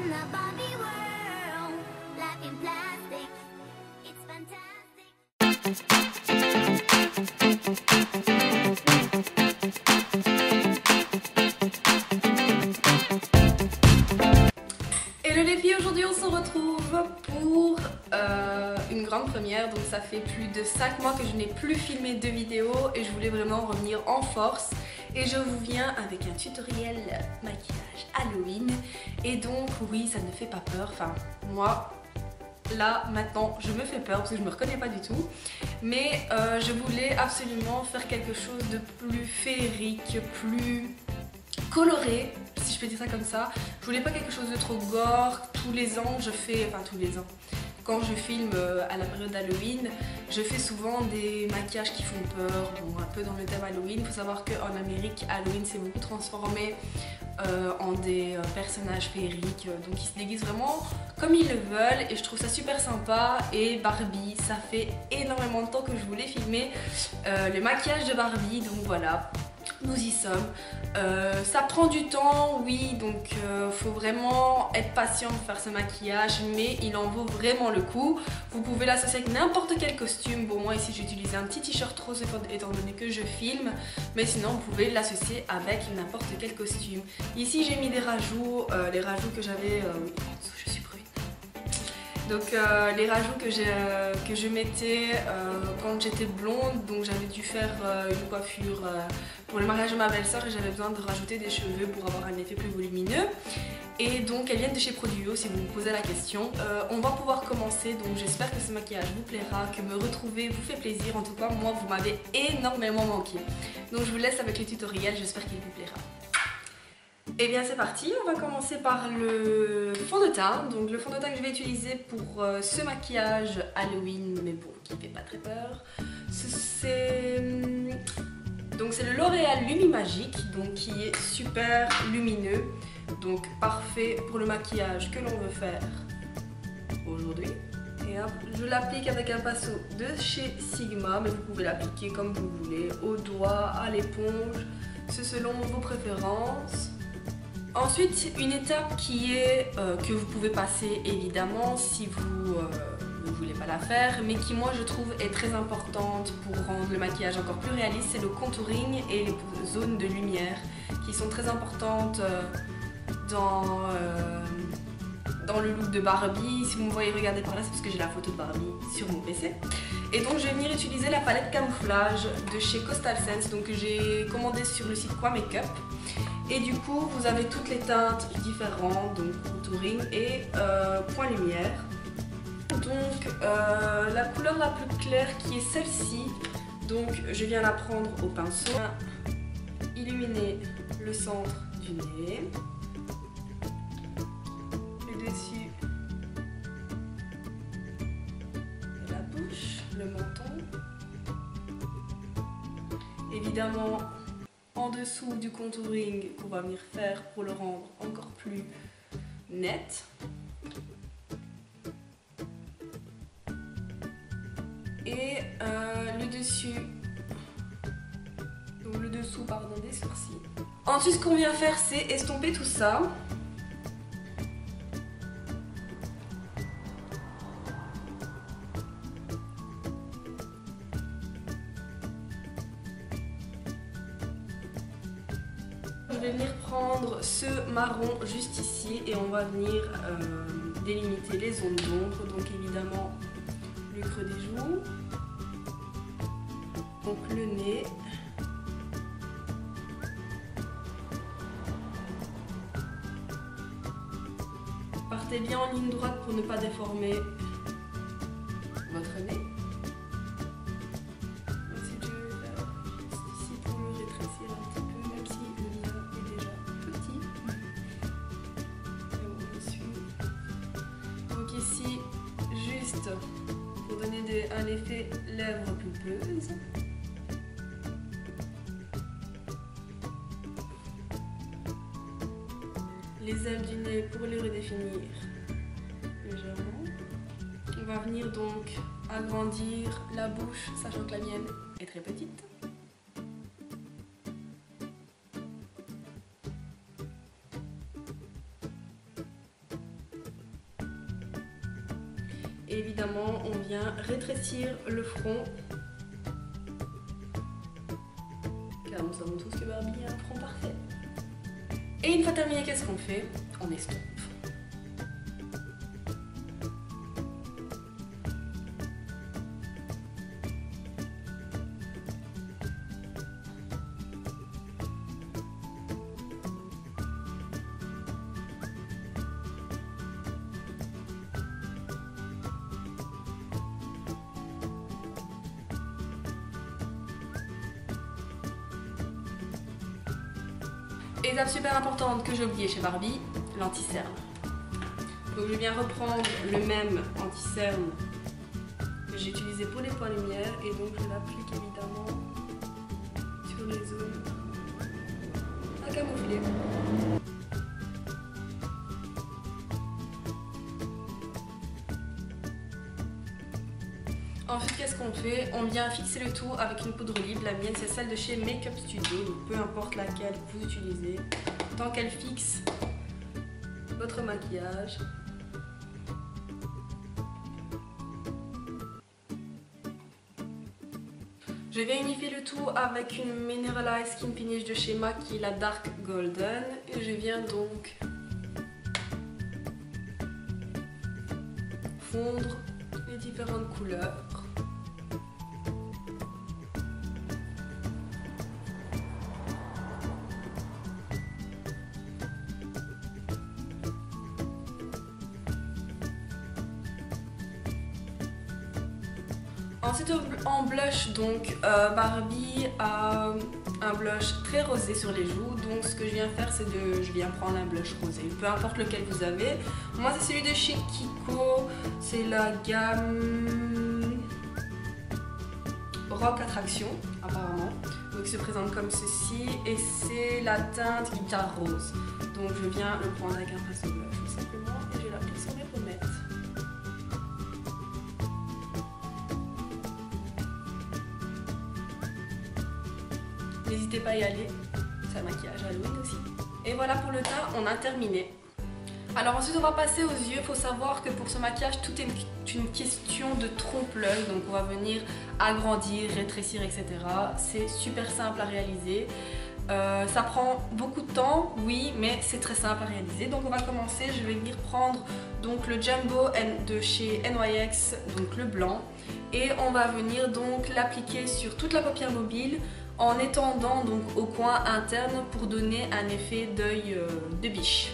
Hello les filles, aujourd'hui on se retrouve pour une grande première. Donc ça fait plus de 5 mois que je n'ai plus filmé de vidéos et je voulais vraiment revenir en force. Et je vous viens avec un tutoriel maquillage Halloween. Et donc oui, ça ne fait pas peur, enfin moi là maintenant je me fais peur parce que je me reconnais pas du tout. Mais je voulais absolument faire quelque chose de plus féerique, plus coloré, si je peux dire ça comme ça. Je voulais pas quelque chose de trop gore. Tous les ans je fais, enfin tous les ans, quand je filme à la période d'Halloween, je fais souvent des maquillages qui font peur, bon, un peu dans le thème Halloween. Il faut savoir qu'en Amérique, Halloween s'est beaucoup transformé en des personnages féeriques, donc ils se déguisent vraiment comme ils le veulent et je trouve ça super sympa. Et Barbie, ça fait énormément de temps que je voulais filmer le maquillage de Barbie, donc voilà. Nous y sommes. Ça prend du temps, oui, donc faut vraiment être patient pour faire ce maquillage, mais il en vaut vraiment le coup. Vous pouvez l'associer avec n'importe quel costume. Bon, moi ici j'ai utilisé un petit t-shirt rose étant donné que je filme, mais sinon vous pouvez l'associer avec n'importe quel costume. Ici j'ai mis des rajouts, les rajouts que j'avais... oui, je suis brune. Donc les rajouts que je mettais quand j'étais blonde, donc j'avais dû faire une coiffure pour le mariage de ma belle-sœur et j'avais besoin de rajouter des cheveux pour avoir un effet plus volumineux. Et donc elles viennent de chez Produo si vous me posez la question. On va pouvoir commencer, donc j'espère que ce maquillage vous plaira, que me retrouver vous fait plaisir. En tout cas moi vous m'avez énormément manqué. Donc je vous laisse avec le tutoriel, j'espère qu'il vous plaira. Et bien c'est parti, on va commencer par le fond de teint. Donc le fond de teint que je vais utiliser pour ce maquillage Halloween, mais bon, qui ne fait pas très peur, c'est le L'Oréal Lumi Magique, donc qui est super lumineux, donc parfait pour le maquillage que l'on veut faire aujourd'hui. Et hop, je l'applique avec un pinceau de chez Sigma, mais vous pouvez l'appliquer comme vous voulez, au doigt, à l'éponge, c'est selon vos préférences. Ensuite, une étape qui est que vous pouvez passer évidemment si vous ne voulez pas la faire, mais qui moi je trouve est très importante pour rendre le maquillage encore plus réaliste, c'est le contouring et les zones de lumière qui sont très importantes dans le look de Barbie. Si vous me voyez regarder par là, c'est parce que j'ai la photo de Barbie sur mon PC. Et donc je vais venir utiliser la palette camouflage de chez Coastal Scents, donc que j'ai commandé sur le site Quoi Makeup. Et du coup vous avez toutes les teintes différentes, donc contouring et point lumière. Donc la couleur la plus claire qui est celle-ci, donc je viens la prendre au pinceau, illuminer le centre du nez, le dessus de la bouche, le menton, évidemment en dessous du contouring qu'on va venir faire pour le rendre encore plus net. Et le dessus, donc le dessous pardon des sourcils. Ensuite ce qu'on vient faire c'est estomper tout ça. Je vais venir prendre ce marron juste ici et on va venir délimiter les zones d'ombre, donc évidemment le creux des joues, donc le nez, partez bien en ligne droite pour ne pas déformer votre nez. Ensuite je vais faire juste ici pour le rétrécir un petit peu, même si le visage est déjà petit. Et on le suit. Donc ici juste pour donner un effet lèvres pulpeuses. Les ailes du nez pour les redéfinir légèrement. On va venir donc agrandir la bouche, sachant que la mienne est très petite. Et évidemment, on vient rétrécir le front. Car nous savons tous que Barbie a un front parfait. Et une fois terminé, qu'est-ce qu'on fait? On estompe. Étape super importante que j'ai oubliée chez Barbie, l'anti-cerne. Donc je viens reprendre le même anti-cerne que j'ai utilisé pour les points lumière et donc je l'applique évidemment sur les zones à camoufler. Ensuite, qu'est-ce qu'on fait? On vient fixer le tout avec une poudre libre. La mienne, c'est celle de chez Makeup Studio. Donc, peu importe laquelle vous utilisez, tant qu'elle fixe votre maquillage. Je viens unifier le tout avec une Mineralized Skin Finish de chez MAC qui est la Dark Golden. Et je viens donc fondre les différentes couleurs. Ensuite en blush, donc Barbie a un blush très rosé sur les joues, donc ce que je viens faire c'est je viens prendre un blush rosé, peu importe lequel vous avez. Moi c'est celui de chez Kiko, c'est la gamme Rock Attraction apparemment, donc il se présente comme ceci et c'est la teinte guitare rose, donc je viens le prendre avec un pinceau blush tout simplement et je l'applique sur mes pommettes. N'hésitez pas à y aller, c'est un maquillage Halloween aussi. Et voilà, pour le teint, on a terminé. Alors ensuite on va passer aux yeux. Il faut savoir que pour ce maquillage, tout est une question de trompe-l'œil. Donc on va venir agrandir, rétrécir, etc. C'est super simple à réaliser. Ça prend beaucoup de temps, oui, mais c'est très simple à réaliser. Donc on va commencer, je vais venir prendre donc le Jumbo de chez NYX, donc le blanc. Et on va venir donc l'appliquer sur toute la paupière mobile, en étendant donc au coin interne pour donner un effet d'œil de biche.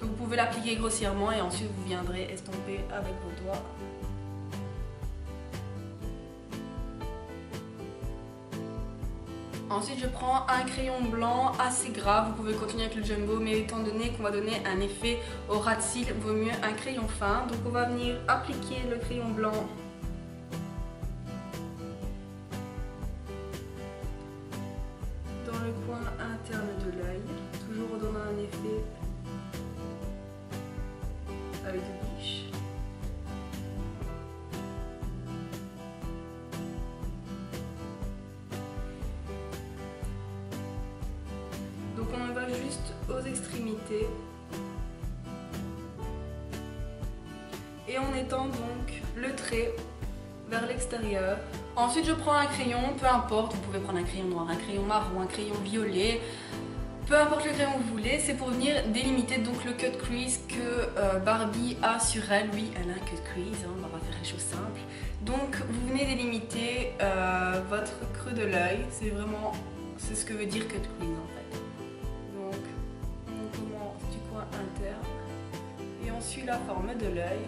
Donc vous pouvez l'appliquer grossièrement et ensuite vous viendrez estomper avec vos doigts. Ensuite je prends un crayon blanc assez gras, vous pouvez continuer avec le Jumbo mais étant donné qu'on va donner un effet au ras de cils, vaut mieux un crayon fin. Donc on va venir appliquer le crayon blanc dans le coin interne de l'œil, toujours en donnant un effet avec de biche. Donc on va juste aux extrémités et on étend donc le trait vers l'extérieur. Ensuite je prends un crayon, peu importe, vous pouvez prendre un crayon noir, un crayon marron, un crayon violet, peu importe le crayon que vous voulez, c'est pour venir délimiter donc le cut crease que Barbie a sur elle. Oui, elle a un cut crease, hein, on va pas faire les choses simples. Donc vous venez délimiter votre creux de l'œil, c'est ce que veut dire cut crease en fait. On commence du coin interne et on suit la forme de l'œil.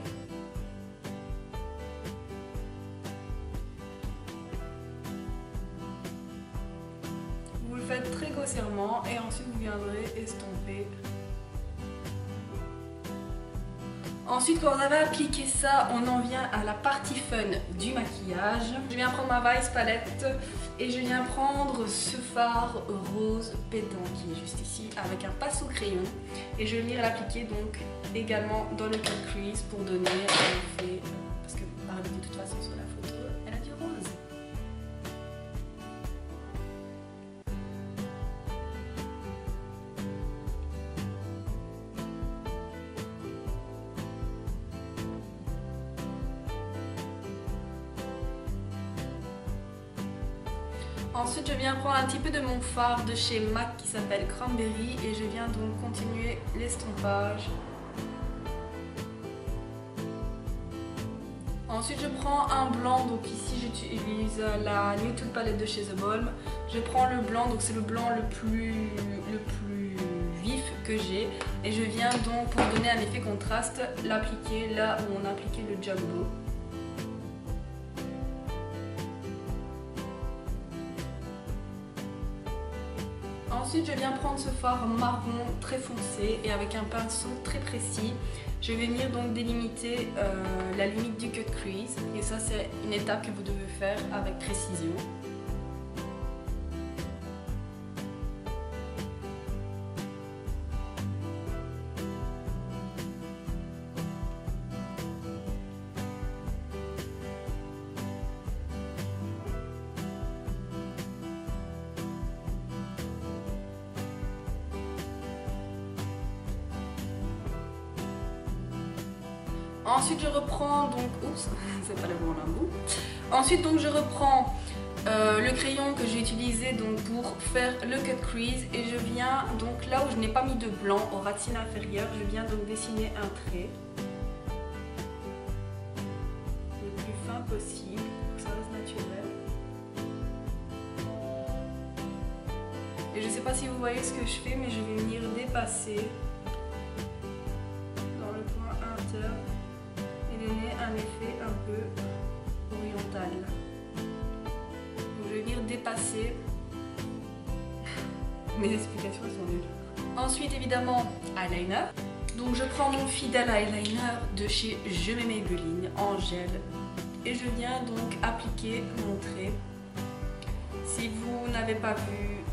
Vous le faites très grossièrement et ensuite vous viendrez estomper Ensuite, quand on avait appliqué ça, on en vient à la partie fun du maquillage. Je viens prendre ma Vice palette et je viens prendre ce fard rose pétant qui est juste ici avec un pinceau crayon. Et je vais venir l'appliquer donc également dans le cut crease pour donner un effet, parce que Barbie de toute façon sur la photo, elle a du rose. Ensuite, je viens prendre un petit peu de mon fard de chez MAC qui s'appelle Cranberry et je viens donc continuer l'estompage. Ensuite, je prends un blanc, donc ici j'utilise la Nude palette de chez The Balm. Je prends le blanc, donc c'est le blanc le plus vif que j'ai et je viens donc pour donner un effet contraste l'appliquer là où on a appliqué le Jumbo. Ensuite, je viens prendre ce fard marron très foncé et avec un pinceau très précis, je vais venir donc délimiter la limite du cut crease. Et ça, c'est une étape que vous devez faire avec précision. Ensuite je reprends donc, oups, c'est pas le bon bout. Ensuite donc je reprends le crayon que j'ai utilisé donc pour faire le cut crease et je viens donc là où je n'ai pas mis de blanc aux racines inférieures, je viens donc dessiner un trait le plus fin possible pour que ça reste naturel. Et je sais pas si vous voyez ce que je fais, mais je vais venir dépasser dans le point interne et donner un effet un peu oriental. Donc je vais venir dépasser. Mes explications sont nulles. Ensuite évidemment eyeliner. Donc je prends mon fidèle eyeliner de chez Je mets Maybelline en gel et je viens donc appliquer mon trait. Si vous n'avez pas vu,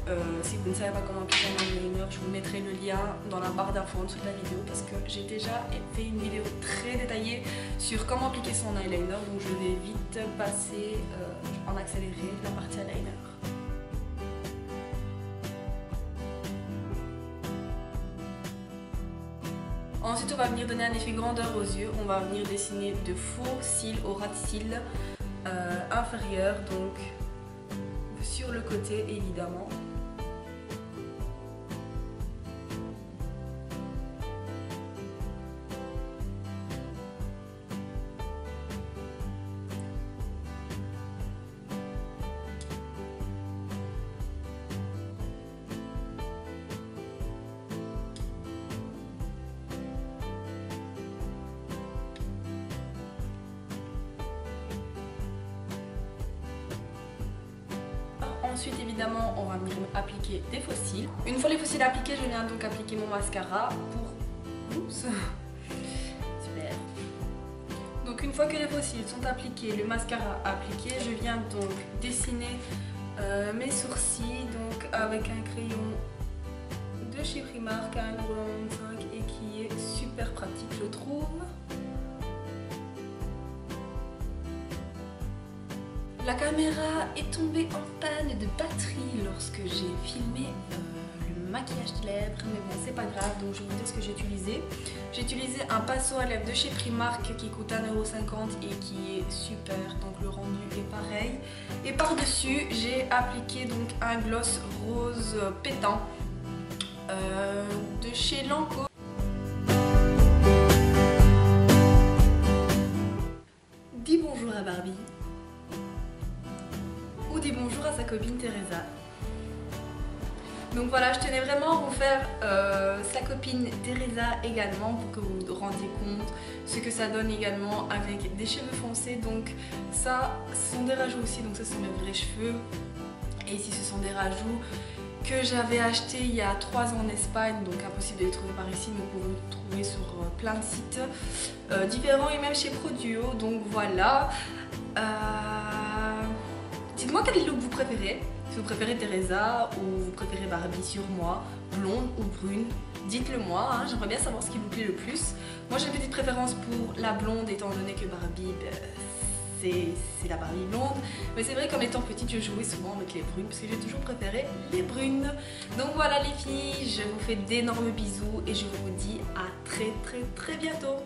si vous ne savez pas comment appliquer un eyeliner, je vous mettrai le lien dans la barre d'infos en dessous de la vidéo parce que j'ai déjà fait une vidéo très détaillée sur comment appliquer son eyeliner, donc je vais vite passer en accéléré la partie eyeliner. Ensuite on va venir donner un effet grandeur aux yeux, on va venir dessiner de faux cils au ras de cils inférieur, donc sur le côté évidemment. Ensuite évidemment on va venir appliquer des faux cils. Une fois les faux cils appliqués, je viens donc appliquer mon mascara pour... Oups. Super. Donc une fois que les faux cils sont appliqués, le mascara appliqué, je viens donc dessiner mes sourcils donc avec un crayon de chez Primark à 1,95 € et qui est super pratique je trouve. La caméra est tombée en panne de batterie lorsque j'ai filmé le maquillage de lèvres, mais bon c'est pas grave, donc je vais vous dire ce que j'ai utilisé. J'ai utilisé un pinceau à lèvres de chez Primark qui coûte 1,50 € et qui est super, donc le rendu est pareil. Et par-dessus j'ai appliqué donc un gloss rose pétant de chez Lancôme. Dis bonjour à Barbie. Ou dit bonjour à sa copine Teresa. Donc voilà, je tenais vraiment à vous faire sa copine Teresa également pour que vous vous rendiez compte ce que ça donne également avec des cheveux foncés. Donc ça, ce sont des rajouts aussi, donc ça ce sont mes vrais cheveux. Et ici ce sont des rajouts. que j'avais acheté il y a 3 ans en Espagne, donc impossible de les trouver par ici, mais vous pouvez les trouver sur plein de sites différents et même chez Produo, donc voilà. Dites-moi quel look vous préférez, si vous préférez Teresa ou vous préférez Barbie sur moi, blonde ou brune, dites-le moi, hein, j'aimerais bien savoir ce qui vous plaît le plus. Moi j'ai une petite préférence pour la blonde étant donné que Barbie, c'est la Barbie blonde, mais c'est vrai qu'en étant petite je jouais souvent avec les brunes parce que j'ai toujours préféré les brunes. Donc voilà les filles, je vous fais d'énormes bisous et je vous dis à très bientôt.